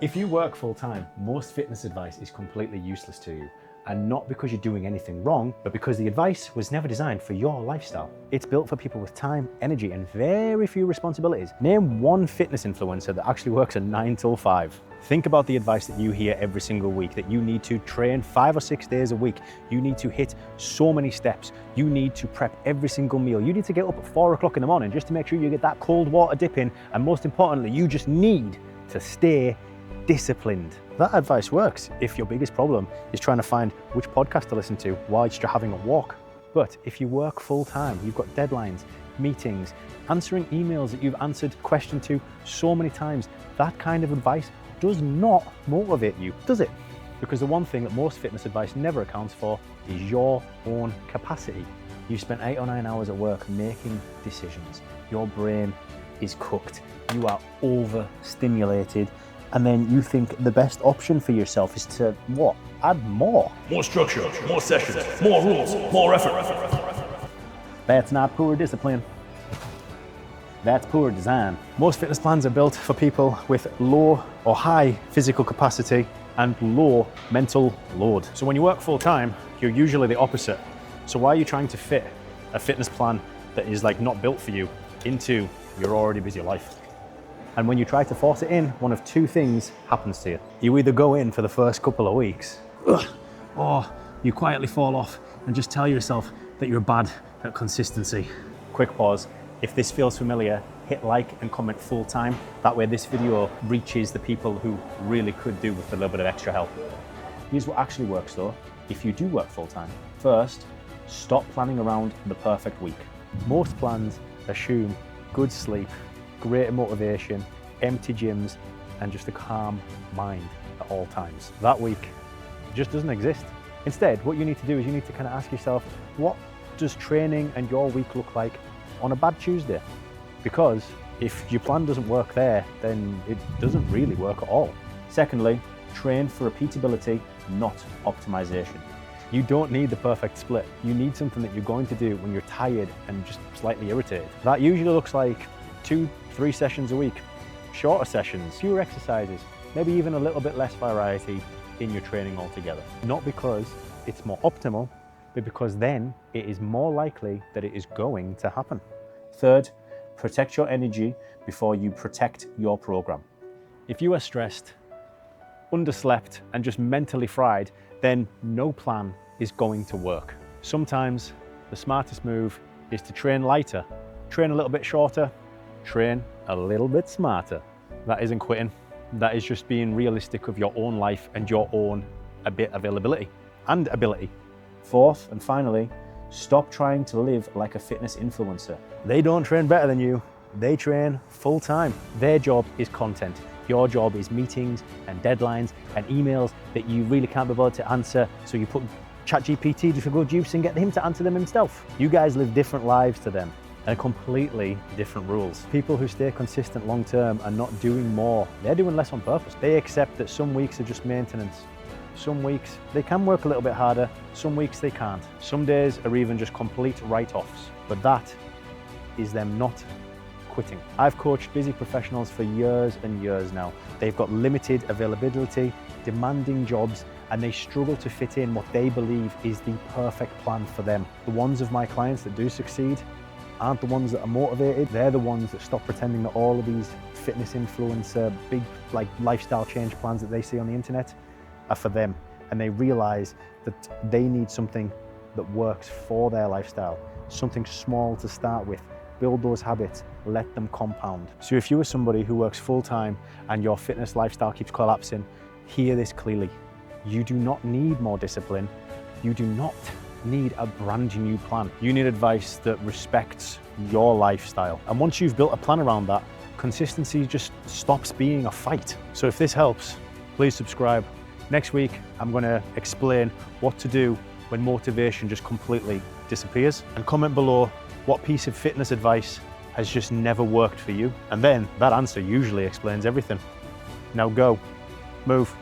If you work full time, most fitness advice is completely useless to you. And not because you're doing anything wrong, but because the advice was never designed for your lifestyle. It's built for people with time, energy, and very few responsibilities. Name one fitness influencer that actually works a 9 till 5. Think about the advice that you hear every single week, that you need to train 5 or 6 days a week. You need to hit so many steps. You need to prep every single meal. You need to get up at 4 o'clock in the morning just to make sure you get that cold water dip in. And most importantly, you just need to stay disciplined. That advice works if your biggest problem is trying to find which podcast to listen to while you're having a walk. But if you work full time, you've got deadlines, meetings, answering emails that you've answered question to so many times, that kind of advice does not motivate you, does it? Because the one thing that most fitness advice never accounts for is your own capacity. You spent 8 or 9 hours at work making decisions. Your brain is cooked. You are overstimulated. And then you think the best option for yourself is to, what? Add more. More structure, more sessions, more rules, more effort. That's not poor discipline. That's poor design. Most fitness plans are built for people with low or high physical capacity and low mental load. So when you work full time, you're usually the opposite. So why are you trying to fit a fitness plan that is like not built for you into your already busy life? And when you try to force it in, one of two things happens to you. You either go in for the first couple of weeks, or you quietly fall off and just tell yourself that you're bad at consistency. Quick pause. If this feels familiar, hit like and comment full time. That way this video reaches the people who really could do with a little bit of extra help. Here's what actually works though, if you do work full time. First, stop planning around the perfect week. Most plans assume good sleep, great motivation, empty gyms, and just a calm mind at all times. That week just doesn't exist. Instead, what you need to do is you need to kind of ask yourself, what does training and your week look like on a bad Tuesday? Because if your plan doesn't work there, then it doesn't really work at all. Secondly, train for repeatability, not optimization. You don't need the perfect split. You need something that you're going to do when you're tired and just slightly irritated. That usually looks like 2-3 sessions a week, shorter sessions, fewer exercises, maybe even a little bit less variety in your training altogether. Not because it's more optimal, but because then it is more likely that it is going to happen. Third, protect your energy before you protect your program. If you are stressed, underslept, and just mentally fried, then no plan is going to work. Sometimes the smartest move is to train lighter, train a little bit shorter, train a little bit smarter. That isn't quitting. That is just being realistic of your own life and your own availability and ability. Fourth and finally, stop trying to live like a fitness influencer. They don't train better than you. They train full time. Their job is content. Your job is meetings and deadlines and emails that you really can't be bothered to answer. So you put ChatGPT to go juice and get him to answer them himself. You guys live different lives to them and completely different rules. People who stay consistent long term are not doing more. They're doing less on purpose. They accept that some weeks are just maintenance. Some weeks they can work a little bit harder. Some weeks they can't. Some days are even just complete write-offs. But that is them not quitting. I've coached busy professionals for years and years now. They've got limited availability, demanding jobs, and they struggle to fit in what they believe is the perfect plan for them. The ones of my clients that do succeed aren't the ones that are motivated. They're the ones that stop pretending that all of these fitness influencer, big like lifestyle change plans that they see on the internet are for them. And they realize that they need something that works for their lifestyle, something small to start with. Build those habits, let them compound. So if you are somebody who works full time and your fitness lifestyle keeps collapsing, hear this clearly. You do not need more discipline. You do not need a brand new plan. You need advice that respects your lifestyle. And once you've built a plan around that, consistency just stops being a fight. So if this helps, please subscribe. Next week, I'm gonna explain what to do when motivation just completely disappears. And comment below what piece of fitness advice has just never worked for you. And then that answer usually explains everything. Now go, move.